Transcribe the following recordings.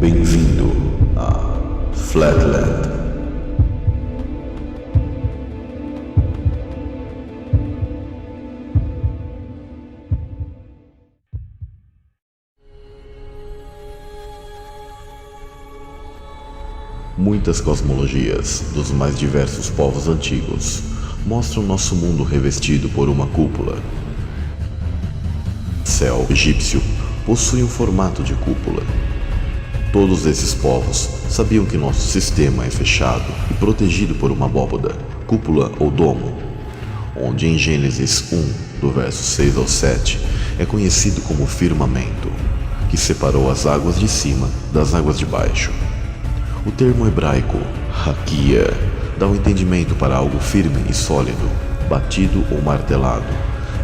Bem-vindo a Flatland. Muitas cosmologias dos mais diversos povos antigos mostram nosso mundo revestido por uma cúpula. O céu egípcio possui um formato de cúpula. Todos esses povos sabiam que nosso sistema é fechado e protegido por uma abóbada, cúpula ou domo, onde em Gênesis 1, do verso 6 ao 7, é conhecido como firmamento, que separou as águas de cima das águas de baixo. O termo hebraico, raquia, dá um entendimento para algo firme e sólido, batido ou martelado,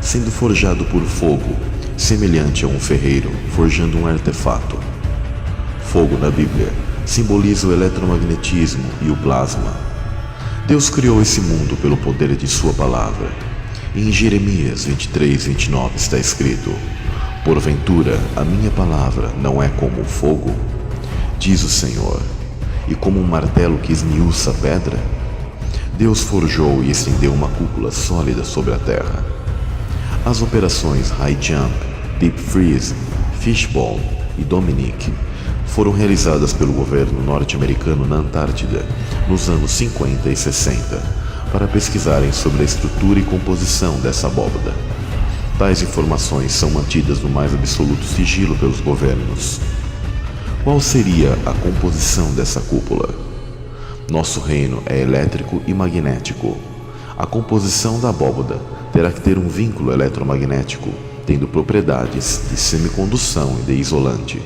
sendo forjado por fogo, semelhante a um ferreiro forjando um artefato. Fogo na Bíblia simboliza o eletromagnetismo e o plasma. Deus criou esse mundo pelo poder de sua palavra. E em Jeremias 23:29 está escrito: "Porventura a minha palavra não é como o fogo? Diz o Senhor, e como um martelo que esmiuça a pedra?" Deus forjou e estendeu uma cúpula sólida sobre a terra. As operações High Jump, Deep Freeze, Fishbone e Dominic foram realizadas pelo governo norte-americano na Antártida nos anos 50 e 60 para pesquisarem sobre a estrutura e composição dessa abóbada. Tais informações são mantidas no mais absoluto sigilo pelos governos. Qual seria a composição dessa cúpula? Nosso reino é elétrico e magnético. A composição da abóbada terá que ter um vínculo eletromagnético, tendo propriedades de semicondução e de isolante.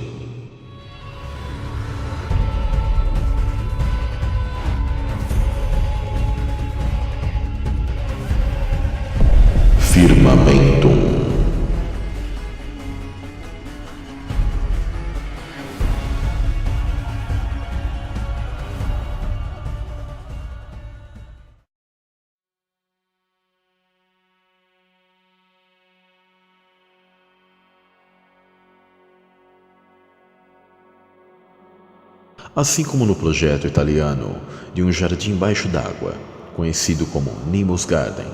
Firmamento. Assim como no projeto italiano de um jardim embaixo d'água, conhecido como Nemo's Garden,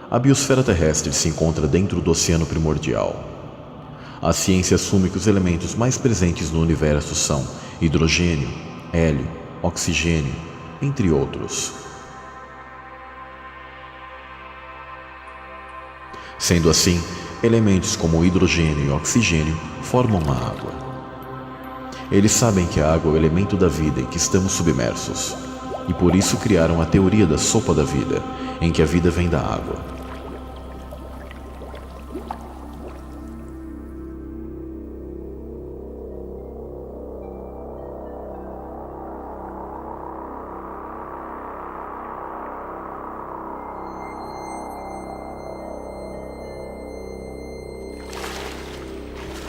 a biosfera terrestre se encontra dentro do oceano primordial. A ciência assume que os elementos mais presentes no universo são hidrogênio, hélio, oxigênio, entre outros. Sendo assim, elementos como hidrogênio e oxigênio formam a água. Eles sabem que a água é o elemento da vida em que estamos submersos, e por isso criaram a teoria da sopa da vida, em que a vida vem da água.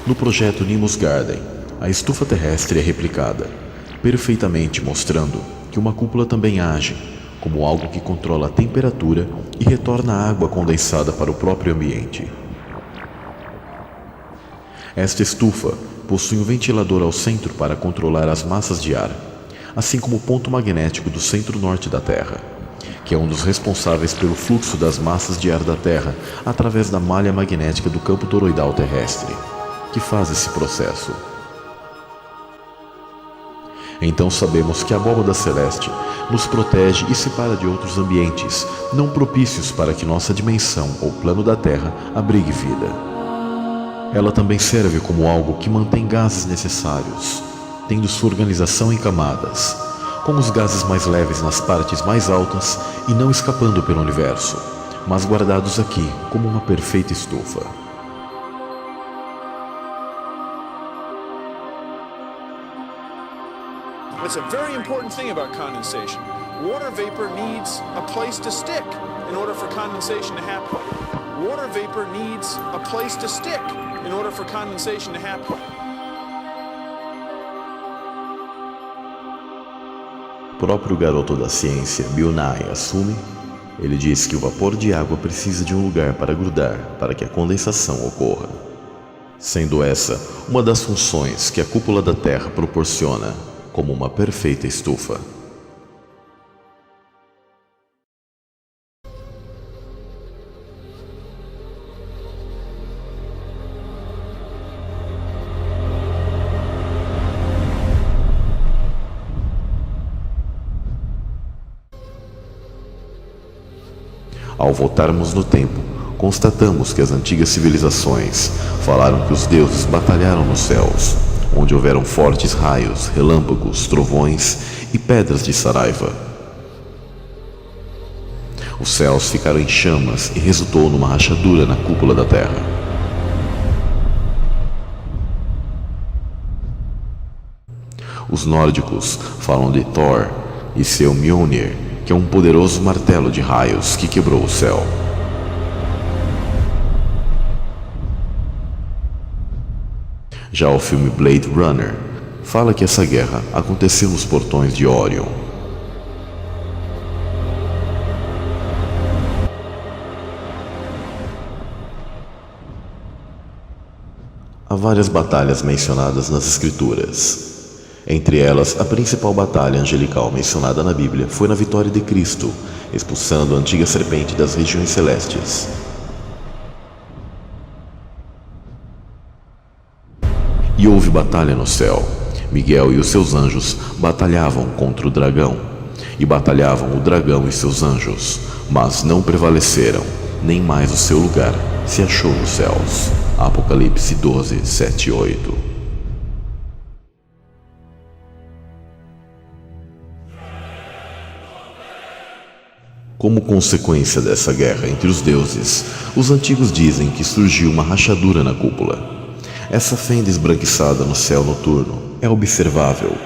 No projeto Nemo's Garden, a estufa terrestre é replicada, perfeitamente mostrando que uma cúpula também age como algo que controla a temperatura e retorna a água condensada para o próprio ambiente. Esta estufa possui um ventilador ao centro para controlar as massas de ar, assim como o ponto magnético do centro-norte da Terra, que é um dos responsáveis pelo fluxo das massas de ar da Terra através da malha magnética do campo toroidal terrestre, que faz esse processo. Então sabemos que a abóbada celeste nos protege e separa de outros ambientes não propícios para que nossa dimensão ou plano da Terra abrigue vida. Ela também serve como algo que mantém gases necessários, tendo sua organização em camadas, com os gases mais leves nas partes mais altas e não escapando pelo universo, mas guardados aqui como uma perfeita estufa. That's a very important thing about condensation. Water vapor needs a place to stick in order for condensation to happen. Water vapor needs a place to stick in order for condensation to happen. O próprio garoto da ciência, Bill Nye, assume. Ele diz que o vapor de água precisa de um lugar para grudar para que a condensação ocorra. sendo essa uma das funções que a cúpula da Terra proporciona, como uma perfeita estufa. Ao voltarmos no tempo, constatamos que as antigas civilizações falaram que os deuses batalharam nos céus, onde houveram fortes raios, relâmpagos, trovões e pedras de Saraiva. Os céus ficaram em chamas e resultou numa rachadura na cúpula da Terra. Os nórdicos falam de Thor e seu Mjolnir, que é um poderoso martelo de raios que quebrou o céu. Já o filme Blade Runner fala que essa guerra aconteceu nos portões de Orion. Há várias batalhas mencionadas nas Escrituras. Entre elas, a principal batalha angelical mencionada na Bíblia foi na vitória de Cristo, expulsando a antiga serpente das regiões celestes. E houve batalha no céu. Miguel e os seus anjos batalhavam contra o dragão, e batalhavam o dragão e seus anjos, mas não prevaleceram, nem mais o seu lugar se achou nos céus. Apocalipse 12, 7 e 8. Como consequência dessa guerra entre os deuses, os antigos dizem que surgiu uma rachadura na cúpula. Essa fenda esbranquiçada no céu noturno é observável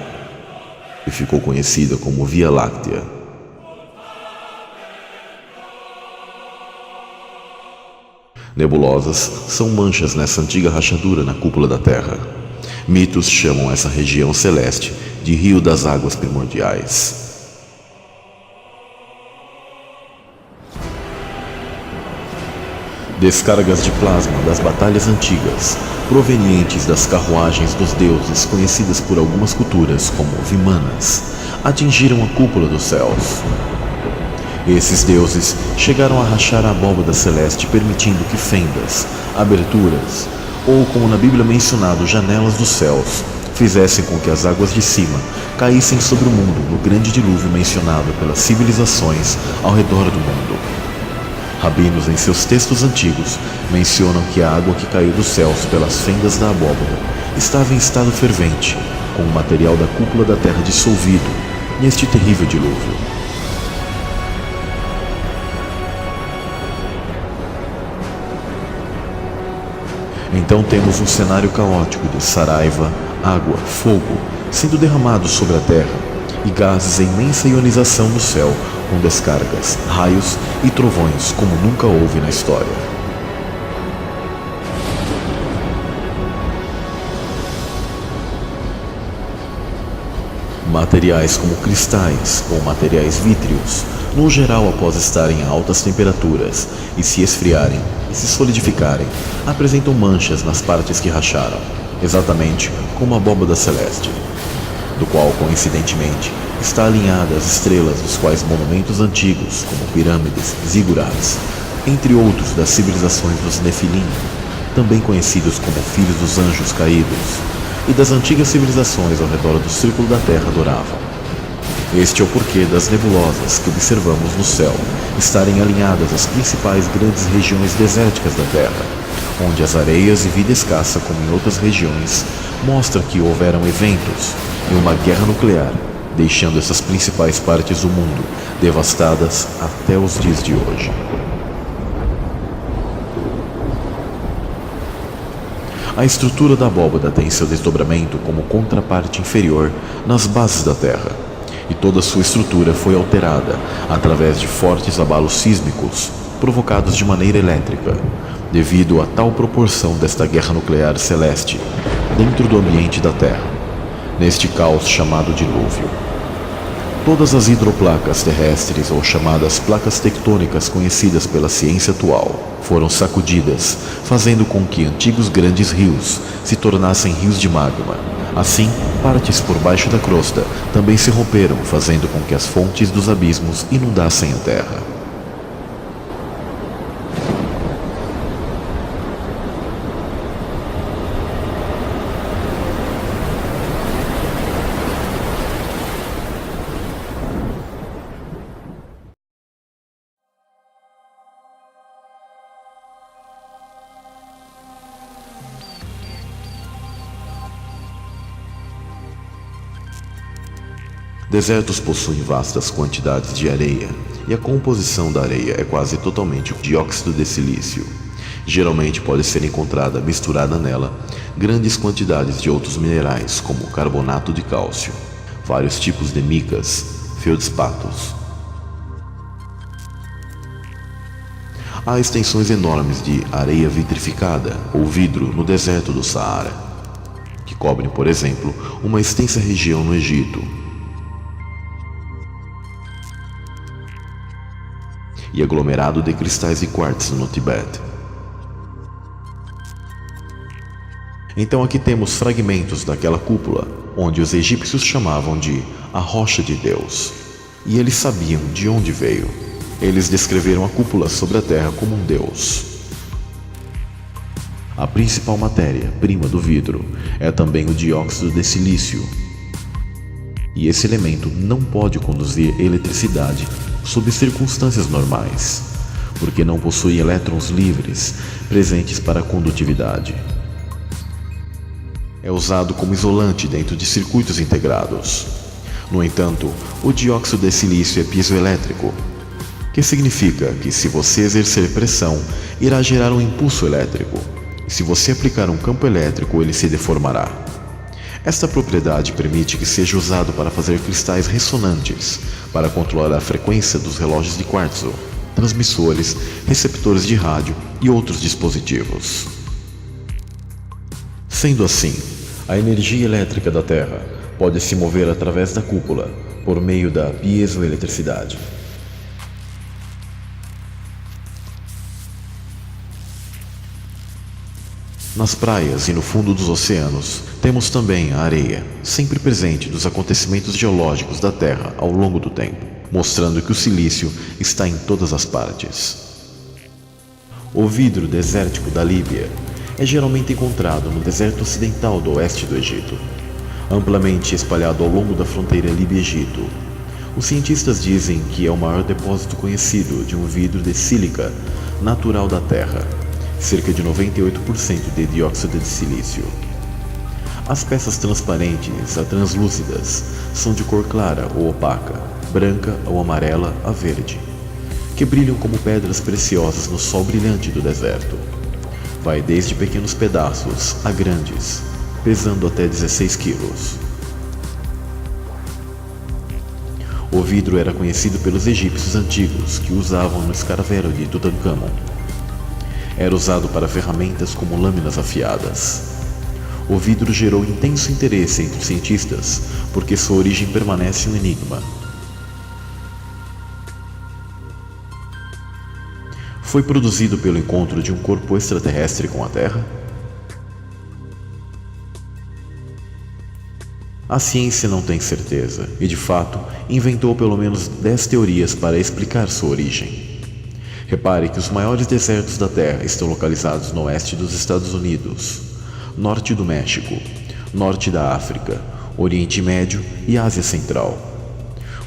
e ficou conhecida como Via Láctea. Nebulosas são manchas nessa antiga rachadura na cúpula da Terra. Mitos chamam essa região celeste de Rio das Águas Primordiais. Descargas de plasma das batalhas antigas, provenientes das carruagens dos deuses conhecidas por algumas culturas como Vimanas, atingiram a cúpula dos céus. Esses deuses chegaram a rachar a abóbada celeste, permitindo que fendas, aberturas, ou como na Bíblia mencionado, janelas dos céus, fizessem com que as águas de cima caíssem sobre o mundo no grande dilúvio mencionado pelas civilizações ao redor do mundo. Rabinos, em seus textos antigos, mencionam que a água que caiu dos céus pelas fendas da abóbada estava em estado fervente, com o material da cúpula da Terra dissolvido neste terrível dilúvio. Então temos um cenário caótico de saraiva, água, fogo sendo derramados sobre a Terra e gases em imensa ionização no céu, com descargas, raios e trovões como nunca houve na história. Materiais como cristais ou materiais vítreos, no geral após estarem a altas temperaturas e se esfriarem e se solidificarem, apresentam manchas nas partes que racharam, exatamente como a abóbada celeste, do qual, coincidentemente, está alinhada às estrelas dos quais monumentos antigos, como pirâmides, zigurats, entre outros das civilizações dos Nefilim, também conhecidos como filhos dos anjos caídos, e das antigas civilizações ao redor do círculo da Terra adoravam. Este é o porquê das nebulosas que observamos no céu estarem alinhadas às principais grandes regiões desérticas da Terra, onde as areias e vida escassa, como em outras regiões, mostram que houveram eventos e uma guerra nuclear, deixando essas principais partes do mundo devastadas até os dias de hoje. A estrutura da abóbada tem seu desdobramento como contraparte inferior nas bases da Terra, e toda sua estrutura foi alterada através de fortes abalos sísmicos provocados de maneira elétrica, devido a tal proporção desta guerra nuclear celeste dentro do ambiente da Terra, neste caos chamado dilúvio. Todas as hidroplacas terrestres, ou chamadas placas tectônicas conhecidas pela ciência atual, foram sacudidas, fazendo com que antigos grandes rios se tornassem rios de magma. Assim, partes por baixo da crosta também se romperam, fazendo com que as fontes dos abismos inundassem a Terra. Desertos possuem vastas quantidades de areia, e a composição da areia é quase totalmente dióxido de silício. Geralmente pode ser encontrada misturada nela grandes quantidades de outros minerais, como carbonato de cálcio, vários tipos de micas, feldspatos. Há extensões enormes de areia vitrificada ou vidro no deserto do Saara, que cobrem, por exemplo, uma extensa região no Egito, e aglomerado de cristais de quartzo no Tibete. Então aqui temos fragmentos daquela cúpula, onde os egípcios chamavam de a Rocha de Deus, e eles sabiam de onde veio. Eles descreveram a cúpula sobre a terra como um deus. A principal matéria-prima do vidro é também o dióxido de silício, e esse elemento não pode conduzir eletricidade sob circunstâncias normais, porque não possui elétrons livres presentes para a condutividade. É usado como isolante dentro de circuitos integrados. No entanto, o dióxido de silício é piezoelétrico, que significa que se você exercer pressão, irá gerar um impulso elétrico, e se você aplicar um campo elétrico, ele se deformará. Esta propriedade permite que seja usado para fazer cristais ressonantes, para controlar a frequência dos relógios de quartzo, transmissores, receptores de rádio e outros dispositivos. Sendo assim, a energia elétrica da Terra pode se mover através da cúpula por meio da piezoeletricidade. Nas praias e no fundo dos oceanos, temos também a areia, sempre presente dos acontecimentos geológicos da Terra ao longo do tempo, mostrando que o silício está em todas as partes. O vidro desértico da Líbia é geralmente encontrado no deserto ocidental do oeste do Egito, amplamente espalhado ao longo da fronteira Líbia-Egito. Os cientistas dizem que é o maior depósito conhecido de um vidro de sílica natural da Terra, cerca de 98% de dióxido de silício. As peças transparentes a translúcidas são de cor clara ou opaca, branca ou amarela a verde, que brilham como pedras preciosas no sol brilhante do deserto. Vai desde pequenos pedaços a grandes, pesando até 16 quilos. O vidro era conhecido pelos egípcios antigos, que o usavam no escaravelho de Tutankhamon. Era usado para ferramentas como lâminas afiadas. O vidro gerou intenso interesse entre os cientistas, porque sua origem permanece um enigma. Foi produzido pelo encontro de um corpo extraterrestre com a Terra? A ciência não tem certeza, e de fato, inventou pelo menos 10 teorias para explicar sua origem. Repare que os maiores desertos da Terra estão localizados no oeste dos Estados Unidos, norte do México, norte da África, Oriente Médio e Ásia Central,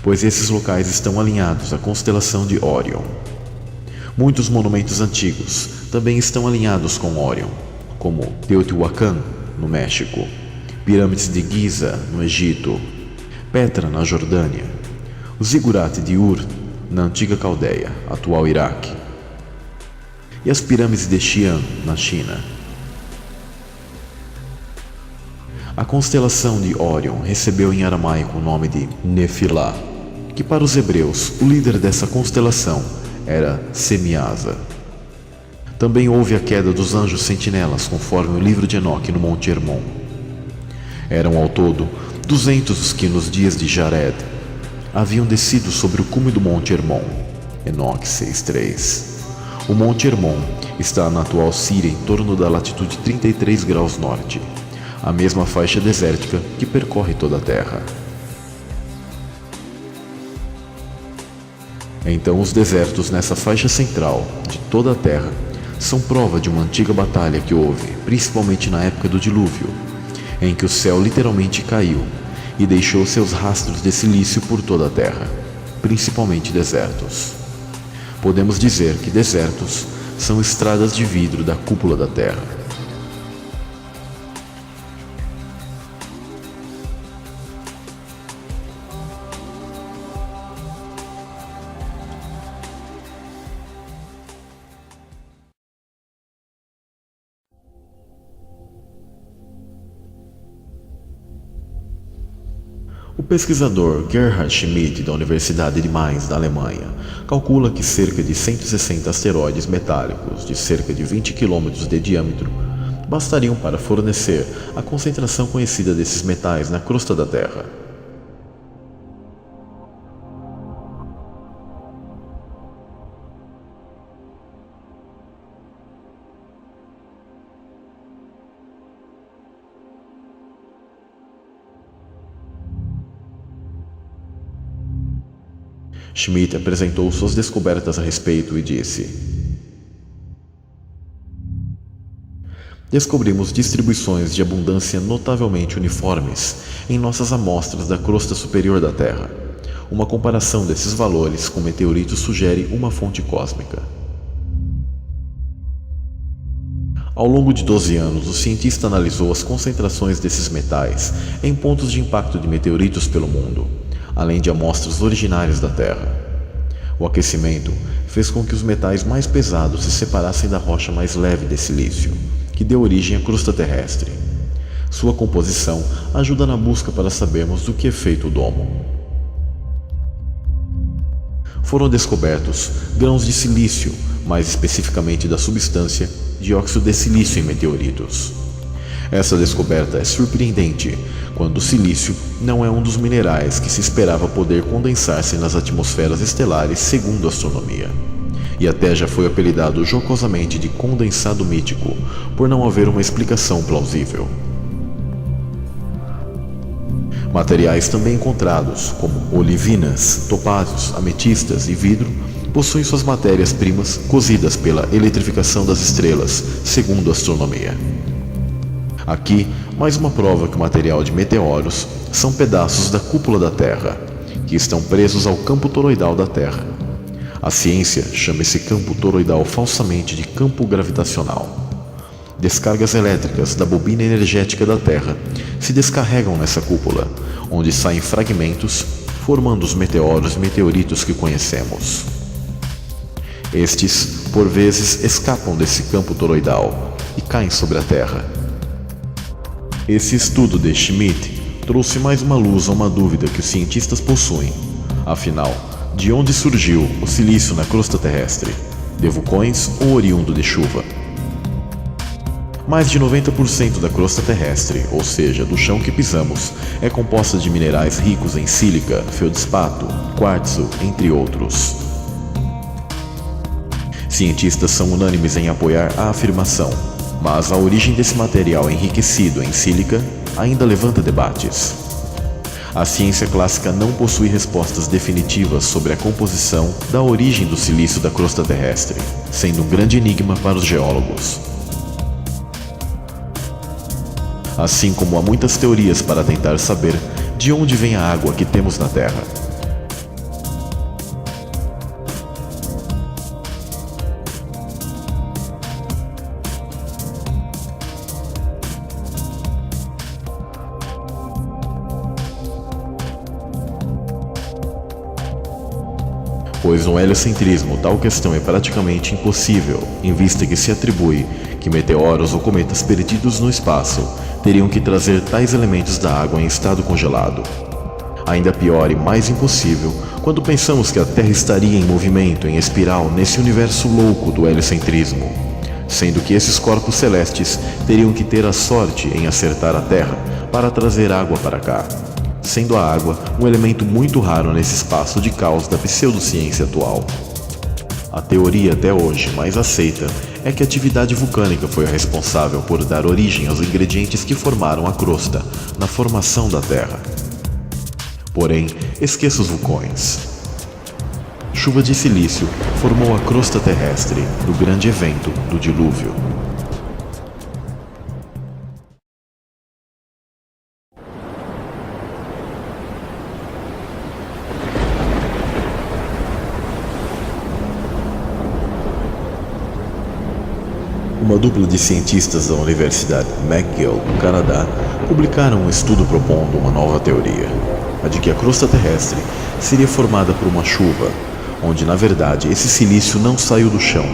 pois esses locais estão alinhados à constelação de Órion. Muitos monumentos antigos também estão alinhados com Órion, como Teotihuacan, no México, Pirâmides de Giza, no Egito, Petra, na Jordânia, o Zigurate de Ur, na antiga Caldeia, atual Iraque, e as pirâmides de Xi'an, na China. A constelação de Órion recebeu em aramaico o nome de Nefilá, que para os hebreus o líder dessa constelação era Semiasa. Também houve a queda dos anjos sentinelas, conforme o livro de Enoque no Monte Hermon. Eram ao todo 200 os que nos dias de Jared, haviam descido sobre o cume do Monte Hermon, Enoch 6.3. O Monte Hermon está na atual Síria em torno da latitude 33 graus norte, a mesma faixa desértica que percorre toda a Terra. Então os desertos nessa faixa central de toda a Terra são prova de uma antiga batalha que houve, principalmente na época do dilúvio, em que o céu literalmente caiu e deixou seus rastros de silício por toda a Terra, principalmente desertos. Podemos dizer que desertos são estradas de vidro da cúpula da Terra. O pesquisador Gerhard Schmidt, da Universidade de Mainz, da Alemanha, calcula que cerca de 160 asteroides metálicos de cerca de 20 km de diâmetro bastariam para fornecer a concentração conhecida desses metais na crosta da Terra. Schmidt apresentou suas descobertas a respeito e disse: descobrimos distribuições de abundância notavelmente uniformes em nossas amostras da crosta superior da Terra. Uma comparação desses valores com meteoritos sugere uma fonte cósmica. Ao longo de 12 anos, o cientista analisou as concentrações desses metais em pontos de impacto de meteoritos pelo mundo, além de amostras originárias da Terra. O aquecimento fez com que os metais mais pesados se separassem da rocha mais leve de silício, que deu origem à crosta terrestre. Sua composição ajuda na busca para sabermos do que é feito o domo. Foram descobertos grãos de silício, mais especificamente da substância dióxido de silício em meteoritos. Essa descoberta é surpreendente, quando o silício não é um dos minerais que se esperava poder condensar-se nas atmosferas estelares segundo a astronomia, e até já foi apelidado jocosamente de condensado mítico, por não haver uma explicação plausível. Materiais também encontrados, como olivinas, topázios, ametistas e vidro, possuem suas matérias-primas cozidas pela eletrificação das estrelas, segundo a astronomia. Aqui, mais uma prova que o material de meteoros são pedaços da cúpula da Terra, que estão presos ao campo toroidal da Terra. A ciência chama esse campo toroidal falsamente de campo gravitacional. Descargas elétricas da bobina energética da Terra se descarregam nessa cúpula, onde saem fragmentos, formando os meteoros e meteoritos que conhecemos. Estes, por vezes, escapam desse campo toroidal e caem sobre a Terra. Esse estudo de Schmidt trouxe mais uma luz a uma dúvida que os cientistas possuem. Afinal, de onde surgiu o silício na crosta terrestre? De vulcões ou oriundo de chuva? Mais de 90% da crosta terrestre, ou seja, do chão que pisamos, é composta de minerais ricos em sílica, feldspato, quartzo, entre outros. Cientistas são unânimes em apoiar a afirmação, mas a origem desse material enriquecido em sílica ainda levanta debates. A ciência clássica não possui respostas definitivas sobre a composição da origem do silício da crosta terrestre, sendo um grande enigma para os geólogos. Assim como há muitas teorias para tentar saber de onde vem a água que temos na Terra. Pois no heliocentrismo tal questão é praticamente impossível, em vista que se atribui que meteoros ou cometas perdidos no espaço teriam que trazer tais elementos da água em estado congelado. Ainda pior e mais impossível quando pensamos que a Terra estaria em movimento em espiral nesse universo louco do heliocentrismo, sendo que esses corpos celestes teriam que ter a sorte em acertar a Terra para trazer água para cá, sendo a água um elemento muito raro nesse espaço de caos da pseudociência atual. A teoria até hoje mais aceita é que a atividade vulcânica foi a responsável por dar origem aos ingredientes que formaram a crosta na formação da Terra. Porém, esqueça os vulcões. Chuva de silício formou a crosta terrestre no grande evento do dilúvio. Uma dupla de cientistas da Universidade McGill, no Canadá, publicaram um estudo propondo uma nova teoria, a de que a crosta terrestre seria formada por uma chuva, onde na verdade esse silício não saiu do chão,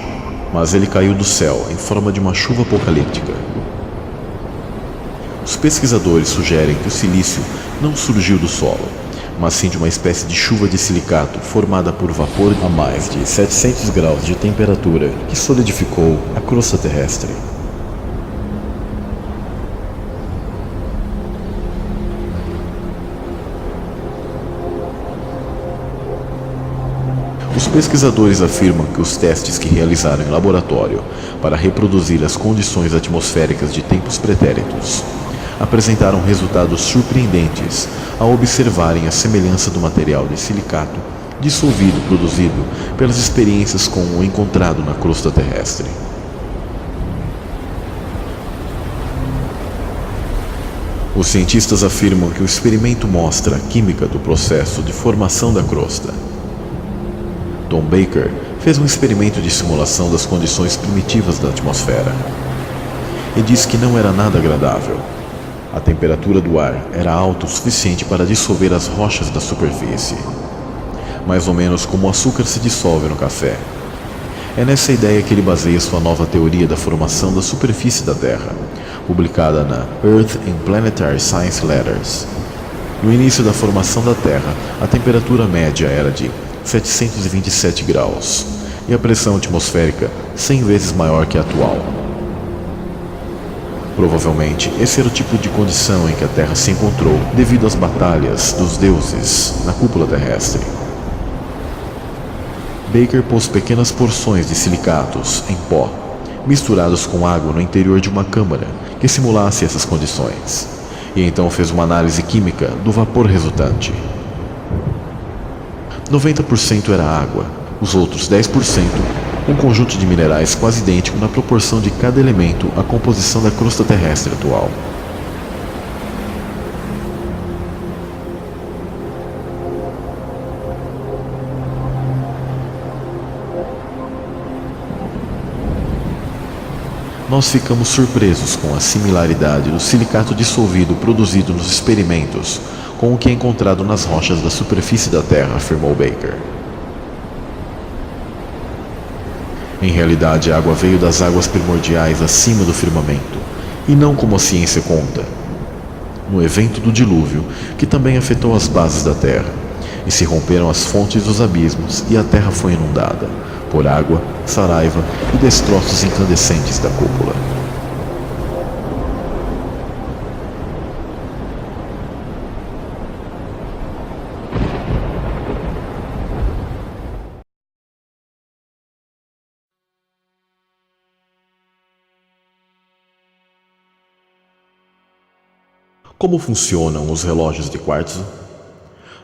mas ele caiu do céu em forma de uma chuva apocalíptica. Os pesquisadores sugerem que o silício não surgiu do solo, mas sim de uma espécie de chuva de silicato formada por vapor a mais de 700 graus de temperatura que solidificou a crosta terrestre. Os pesquisadores afirmam que os testes que realizaram em laboratório para reproduzir as condições atmosféricas de tempos pretéritos apresentaram resultados surpreendentes ao observarem a semelhança do material de silicato dissolvido produzido pelas experiências com o encontrado na crosta terrestre. Os cientistas afirmam que o experimento mostra a química do processo de formação da crosta. Tom Baker fez um experimento de simulação das condições primitivas da atmosfera e disse que não era nada agradável. A temperatura do ar era alta o suficiente para dissolver as rochas da superfície, mais ou menos como o açúcar se dissolve no café. É nessa ideia que ele baseia sua nova teoria da formação da superfície da Terra, publicada na Earth in Planetary Science Letters. No início da formação da Terra, a temperatura média era de 727 graus e a pressão atmosférica 100 vezes maior que a atual. Provavelmente, esse era o tipo de condição em que a Terra se encontrou devido às batalhas dos deuses na cúpula terrestre. Baker pôs pequenas porções de silicatos em pó, misturados com água no interior de uma câmara que simulasse essas condições, e então fez uma análise química do vapor resultante. 90% era água, os outros 10% um conjunto de minerais quase idêntico na proporção de cada elemento à composição da crosta terrestre atual. Nós ficamos surpresos com a similaridade do silicato dissolvido produzido nos experimentos com o que é encontrado nas rochas da superfície da Terra, afirmou Baker. Em realidade, a água veio das águas primordiais acima do firmamento, e não como a ciência conta. No evento do dilúvio, que também afetou as bases da Terra, e se romperam as fontes dos abismos e a Terra foi inundada por água, saraiva e destroços incandescentes da cúpula. Como funcionam os relógios de quartzo?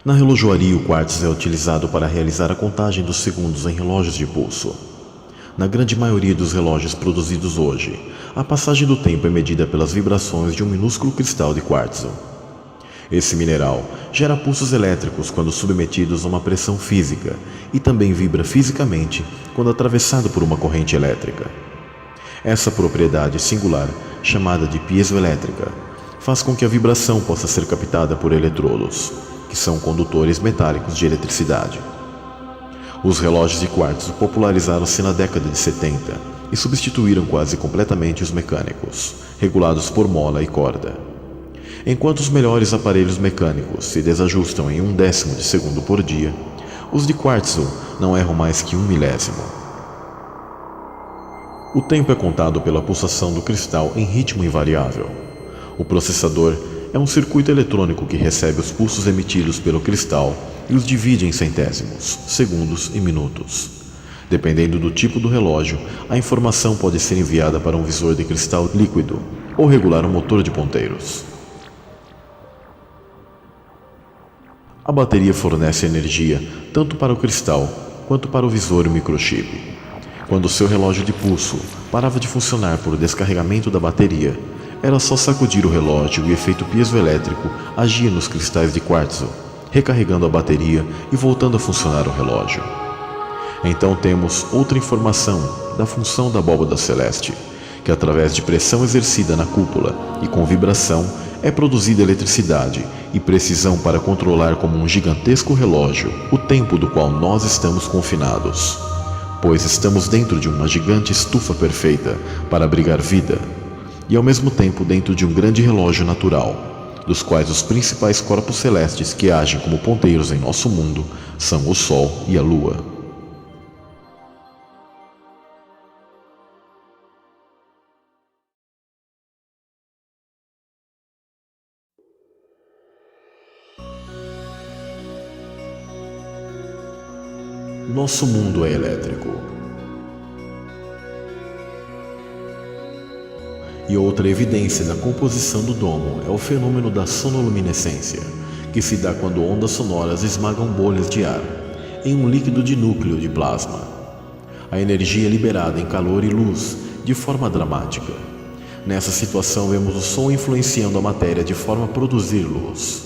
Na relojoaria, o quartzo é utilizado para realizar a contagem dos segundos em relógios de pulso. Na grande maioria dos relógios produzidos hoje, a passagem do tempo é medida pelas vibrações de um minúsculo cristal de quartzo. Esse mineral gera pulsos elétricos quando submetidos a uma pressão física e também vibra fisicamente quando atravessado por uma corrente elétrica. Essa propriedade singular, chamada de piezoelétrica, faz com que a vibração possa ser captada por eletrodos, que são condutores metálicos de eletricidade. Os relógios de quartzo popularizaram-se na década de 70 e substituíram quase completamente os mecânicos, regulados por mola e corda. Enquanto os melhores aparelhos mecânicos se desajustam em 1/10 de segundo por dia, os de quartzo não erram mais que 1/1000. O tempo é contado pela pulsação do cristal em ritmo invariável. O processador é um circuito eletrônico que recebe os pulsos emitidos pelo cristal e os divide em centésimos, segundos e minutos. Dependendo do tipo do relógio, a informação pode ser enviada para um visor de cristal líquido ou regular um motor de ponteiros. A bateria fornece energia tanto para o cristal quanto para o visor e o microchip. Quando seu relógio de pulso parava de funcionar por descarregamento da bateria, era só sacudir o relógio e o efeito piezoelétrico agia nos cristais de quartzo, recarregando a bateria e voltando a funcionar o relógio. Então temos outra informação da função da abóbada celeste, que através de pressão exercida na cúpula e com vibração é produzida eletricidade e precisão para controlar como um gigantesco relógio o tempo do qual nós estamos confinados, pois estamos dentro de uma gigante estufa perfeita para abrigar vida, e ao mesmo tempo dentro de um grande relógio natural, dos quais os principais corpos celestes que agem como ponteiros em nosso mundo são o Sol e a Lua. Nosso mundo é elétrico. E outra evidência da composição do domo é o fenômeno da sonoluminescência, que se dá quando ondas sonoras esmagam bolhas de ar em um líquido de núcleo de plasma. A energia é liberada em calor e luz de forma dramática. Nessa situação vemos o som influenciando a matéria de forma a produzir luz.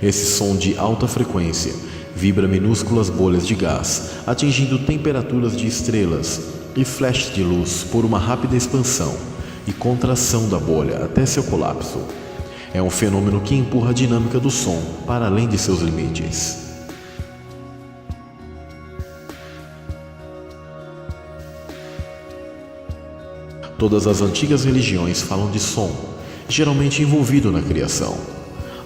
Esse som de alta frequência vibra minúsculas bolhas de gás, atingindo temperaturas de estrelas e flashes de luz por uma rápida expansão e contração da bolha até seu colapso. É um fenômeno que empurra a dinâmica do som para além de seus limites. Todas as antigas religiões falam de som, geralmente envolvido na criação.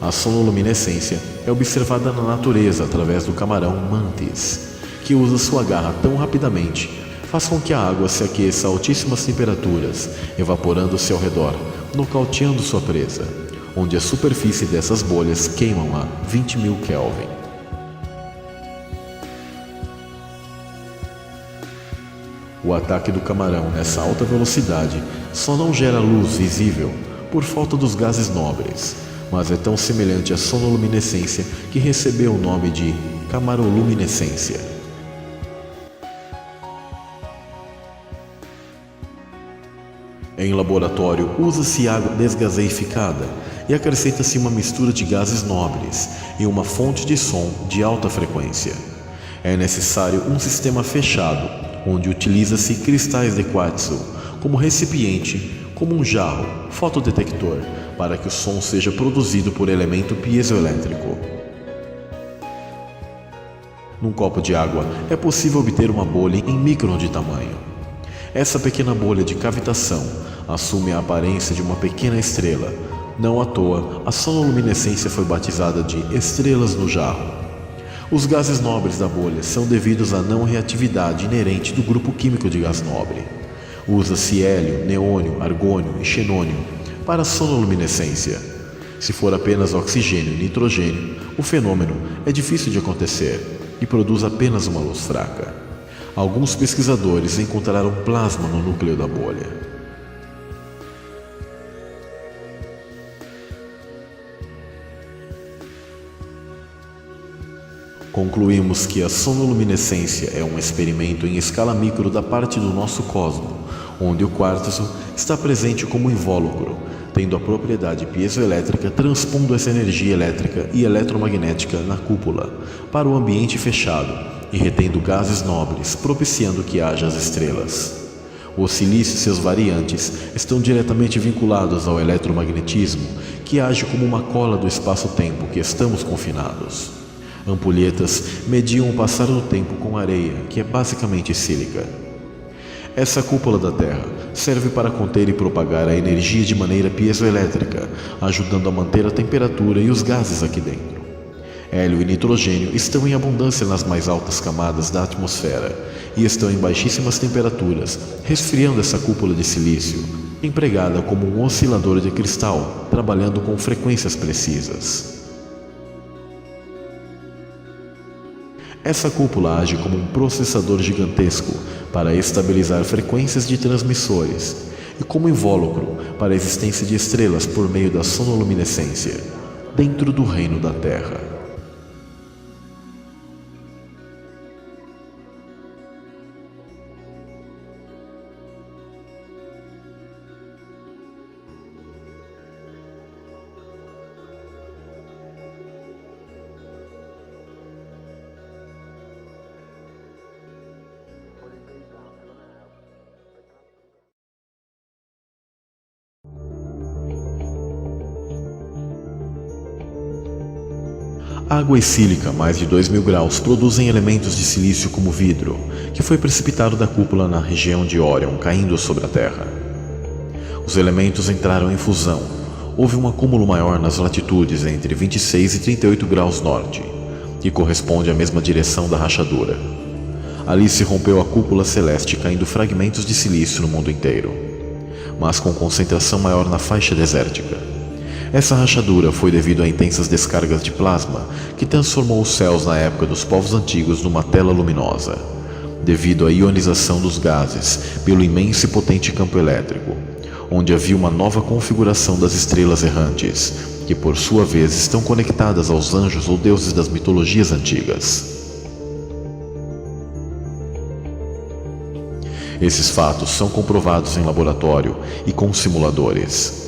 A sonoluminescência é observada na natureza através do camarão mantis, que usa sua garra tão rapidamente, faz com que a água se aqueça a altíssimas temperaturas, evaporando-se ao redor, nocauteando sua presa, onde a superfície dessas bolhas queimam a 20.000 Kelvin. O ataque do camarão nessa alta velocidade só não gera luz visível por falta dos gases nobres, mas é tão semelhante à sonoluminescência que recebeu o nome de camaroluminescência. Em laboratório, usa-se água desgaseificada e acrescenta-se uma mistura de gases nobres e uma fonte de som de alta frequência. É necessário um sistema fechado, onde utiliza-se cristais de quartzo como recipiente, como um jarro, fotodetector, para que o som seja produzido por elemento piezoelétrico. Num copo de água é possível obter uma bolha em micron de tamanho. Essa pequena bolha de cavitação assume a aparência de uma pequena estrela. Não à toa, a sonoluminescência foi batizada de estrelas no jarro. Os gases nobres da bolha são devidos à não reatividade inerente do grupo químico de gás nobre. Usa-se hélio, neônio, argônio e xenônio para a sonoluminescência. Se for apenas oxigênio e nitrogênio, o fenômeno é difícil de acontecer e produz apenas uma luz fraca. Alguns pesquisadores encontraram plasma no núcleo da bolha. Concluímos que a sonoluminescência é um experimento em escala micro da parte do nosso cosmo, onde o quartzo está presente como invólucro, tendo a propriedade piezoelétrica transpondo essa energia elétrica e eletromagnética na cúpula para o ambiente fechado e retendo gases nobres, propiciando que haja as estrelas. O silício e seus variantes estão diretamente vinculados ao eletromagnetismo, que age como uma cola do espaço-tempo que estamos confinados. Ampulhetas mediam o passar do tempo com areia, que é basicamente sílica. Essa cúpula da Terra serve para conter e propagar a energia de maneira piezoelétrica, ajudando a manter a temperatura e os gases aqui dentro. Hélio e nitrogênio estão em abundância nas mais altas camadas da atmosfera e estão em baixíssimas temperaturas, resfriando essa cúpula de silício, empregada como um oscilador de cristal, trabalhando com frequências precisas. Essa cúpula age como um processador gigantesco para estabilizar frequências de transmissores e como invólucro para a existência de estrelas por meio da sonoluminescência, dentro do reino da Terra. Água e sílica a mais de 2000 graus produzem elementos de silício como vidro, que foi precipitado da cúpula na região de Orion, caindo sobre a Terra. Os elementos entraram em fusão. Houve um acúmulo maior nas latitudes entre 26 e 38 graus norte, que corresponde à mesma direção da rachadura. Ali se rompeu a cúpula celeste, caindo fragmentos de silício no mundo inteiro, mas com concentração maior na faixa desértica. Essa rachadura foi devido a intensas descargas de plasma que transformou os céus na época dos povos antigos numa tela luminosa, devido à ionização dos gases pelo imenso e potente campo elétrico, onde havia uma nova configuração das estrelas errantes, que por sua vez estão conectadas aos anjos ou deuses das mitologias antigas. Esses fatos são comprovados em laboratório e com simuladores,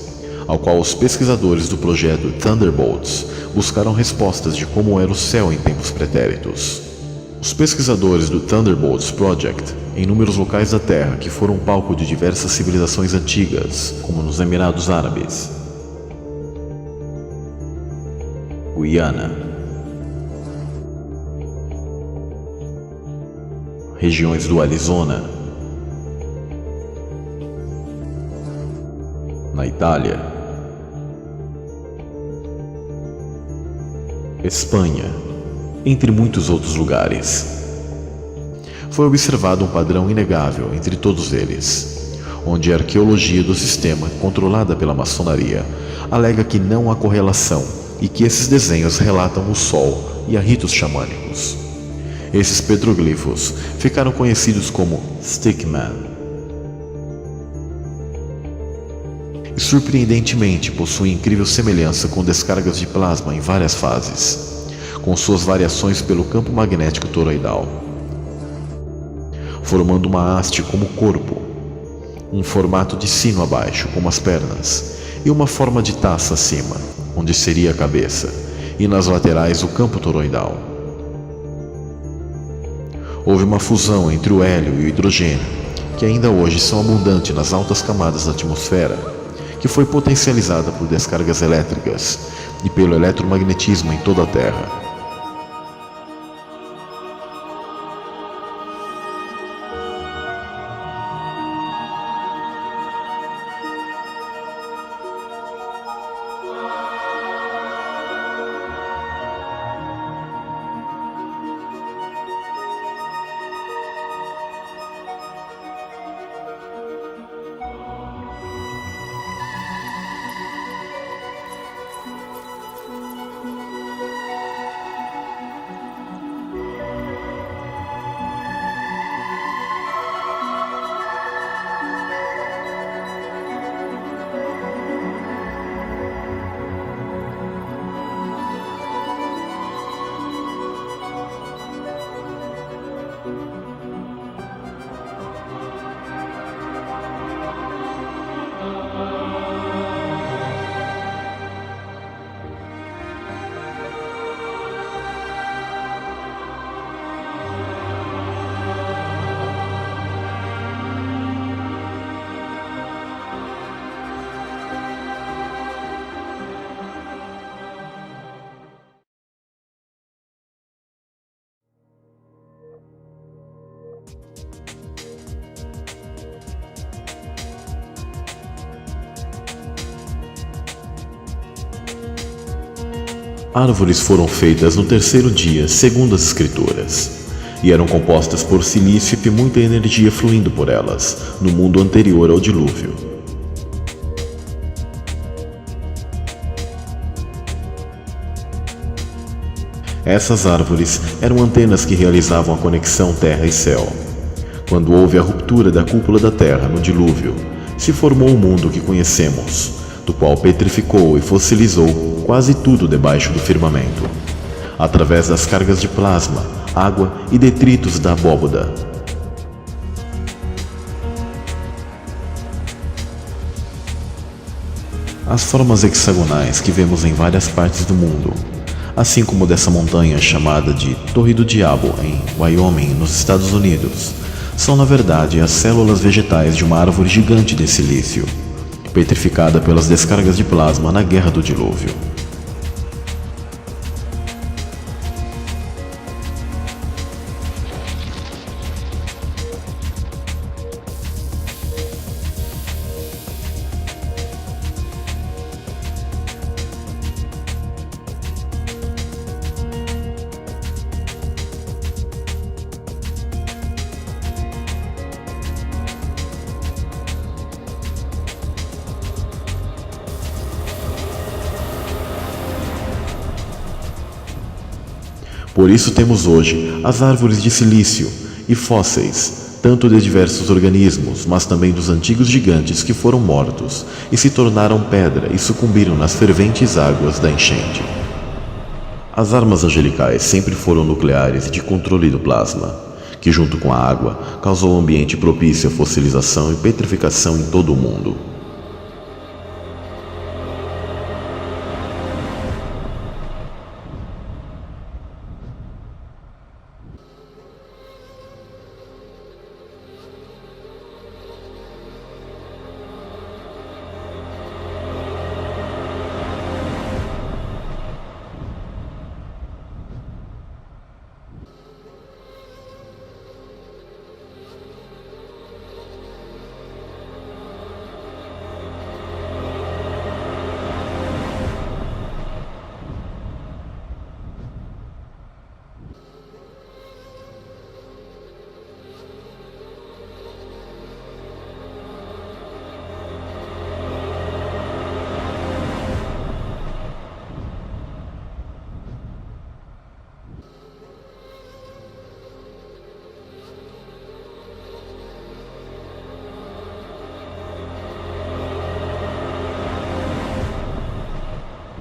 ao qual os pesquisadores do projeto Thunderbolts buscaram respostas de como era o céu em tempos pretéritos. Os pesquisadores do Thunderbolts Project, em inúmeros locais da Terra que foram palco de diversas civilizações antigas, como nos Emirados Árabes, Guiana, regiões do Arizona, na Itália, Espanha, entre muitos outros lugares. Foi observado um padrão inegável entre todos eles, onde a arqueologia do sistema, controlada pela maçonaria, alega que não há correlação e que esses desenhos relatam o Sol e a ritos xamânicos. Esses petroglifos ficaram conhecidos como Stickman. E surpreendentemente possuem incrível semelhança com descargas de plasma em várias fases, com suas variações pelo campo magnético toroidal, formando uma haste como corpo, um formato de sino abaixo, como as pernas, e uma forma de taça acima, onde seria a cabeça, e nas laterais o campo toroidal. Houve uma fusão entre o hélio e o hidrogênio, que ainda hoje são abundantes nas altas camadas da atmosfera, que foi potencializada por descargas elétricas e pelo eletromagnetismo em toda a Terra. Árvores foram feitas no terceiro dia, segundo as escrituras, e eram compostas por silício e muita energia fluindo por elas, no mundo anterior ao dilúvio. Essas árvores eram antenas que realizavam a conexão terra e céu. Quando houve a ruptura da cúpula da Terra no dilúvio, se formou o mundo que conhecemos, do qual petrificou e fossilizou quase tudo debaixo do firmamento, através das cargas de plasma, água e detritos da abóboda. As formas hexagonais que vemos em várias partes do mundo, assim como dessa montanha chamada de Torre do Diabo em Wyoming, nos Estados Unidos, são na verdade as células vegetais de uma árvore gigante de silício, petrificada pelas descargas de plasma na Guerra do Dilúvio. Por isso temos hoje as árvores de silício e fósseis, tanto de diversos organismos, mas também dos antigos gigantes que foram mortos e se tornaram pedra e sucumbiram nas ferventes águas da enchente. As armas angelicais sempre foram nucleares de controle do plasma, que junto com a água causou um ambiente propício à fossilização e petrificação em todo o mundo.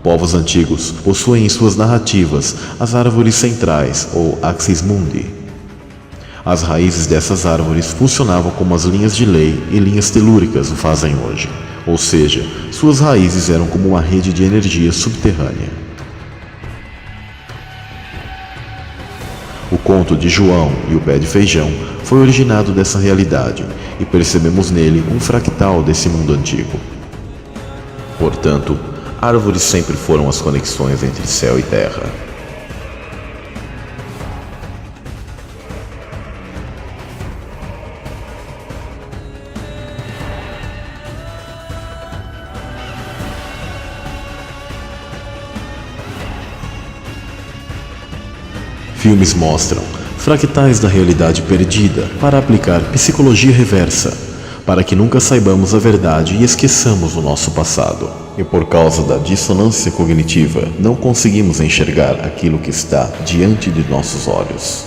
Povos antigos possuem em suas narrativas as árvores centrais, ou axis mundi. As raízes dessas árvores funcionavam como as linhas de lei e linhas telúricas o fazem hoje, ou seja, suas raízes eram como uma rede de energia subterrânea. O conto de João e o pé de feijão foi originado dessa realidade e percebemos nele um fractal desse mundo antigo. Portanto, árvores sempre foram as conexões entre céu e terra. Filmes mostram fractais da realidade perdida para aplicar psicologia reversa, para que nunca saibamos a verdade e esqueçamos o nosso passado. E por causa da dissonância cognitiva, não conseguimos enxergar aquilo que está diante de nossos olhos.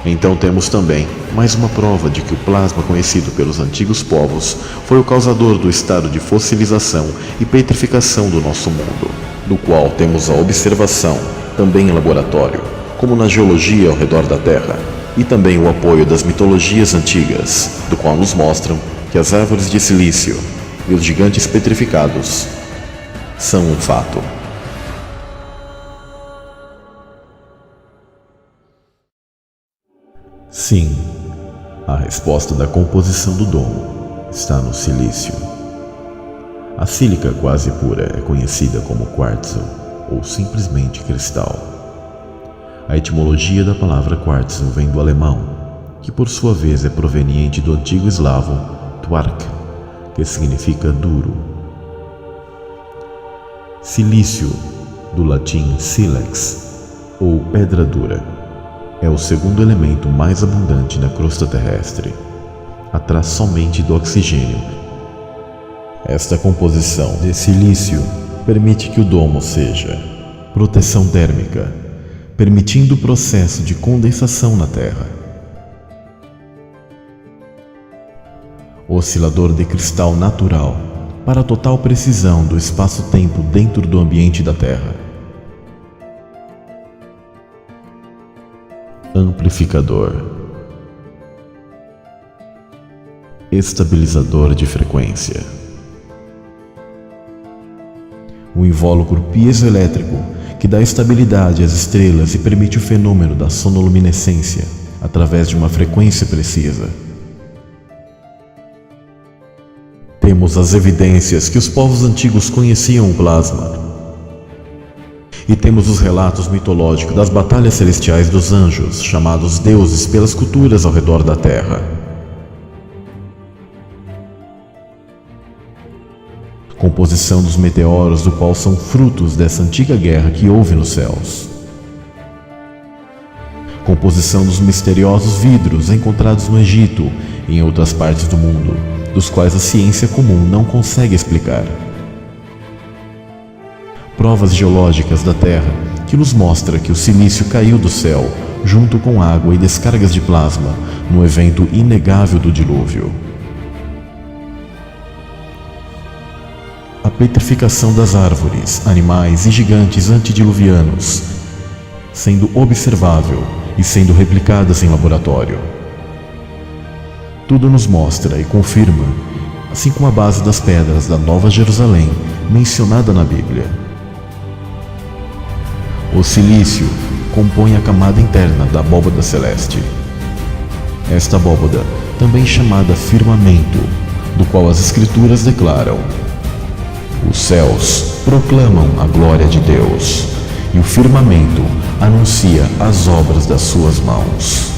Então temos também mais uma prova de que o plasma conhecido pelos antigos povos foi o causador do estado de fossilização e petrificação do nosso mundo, do qual temos a observação, também em laboratório, como na geologia ao redor da Terra, e também o apoio das mitologias antigas, do qual nos mostram que as árvores de silício e os gigantes petrificados são um fato. Sim, a resposta da composição do domo está no silício. A sílica quase pura é conhecida como quartzo ou simplesmente cristal. A etimologia da palavra quartzo vem do alemão, que por sua vez é proveniente do antigo eslavo twark, que significa duro. Silício, do latim silex, ou pedra dura, é o segundo elemento mais abundante na crosta terrestre, atrás somente do oxigênio Esta composição de silício permite que o domo seja proteção térmica, permitindo o processo de condensação na Terra. Oscilador de cristal natural para total precisão do espaço-tempo dentro do ambiente da Terra. Amplificador. Estabilizador de frequência. Um invólucro piezoelétrico que dá estabilidade às estrelas e permite o fenômeno da sonoluminescência através de uma frequência precisa. Temos as evidências que os povos antigos conheciam o plasma. E temos os relatos mitológicos das batalhas celestiais dos anjos, chamados deuses pelas culturas ao redor da Terra. Composição dos meteoros, do qual são frutos dessa antiga guerra que houve nos céus. Composição dos misteriosos vidros encontrados no Egito e em outras partes do mundo, dos quais a ciência comum não consegue explicar. Provas geológicas da Terra que nos mostra que o silício caiu do céu junto com água e descargas de plasma no evento inegável do dilúvio. A petrificação das árvores, animais e gigantes antediluvianos, sendo observável e sendo replicadas em laboratório. Tudo nos mostra e confirma, assim como a base das pedras da Nova Jerusalém, mencionada na Bíblia. O silício compõe a camada interna da abóbada celeste. Esta abóbada, também chamada firmamento, do qual as Escrituras declaram: os céus proclamam a glória de Deus, e o firmamento anuncia as obras das suas mãos.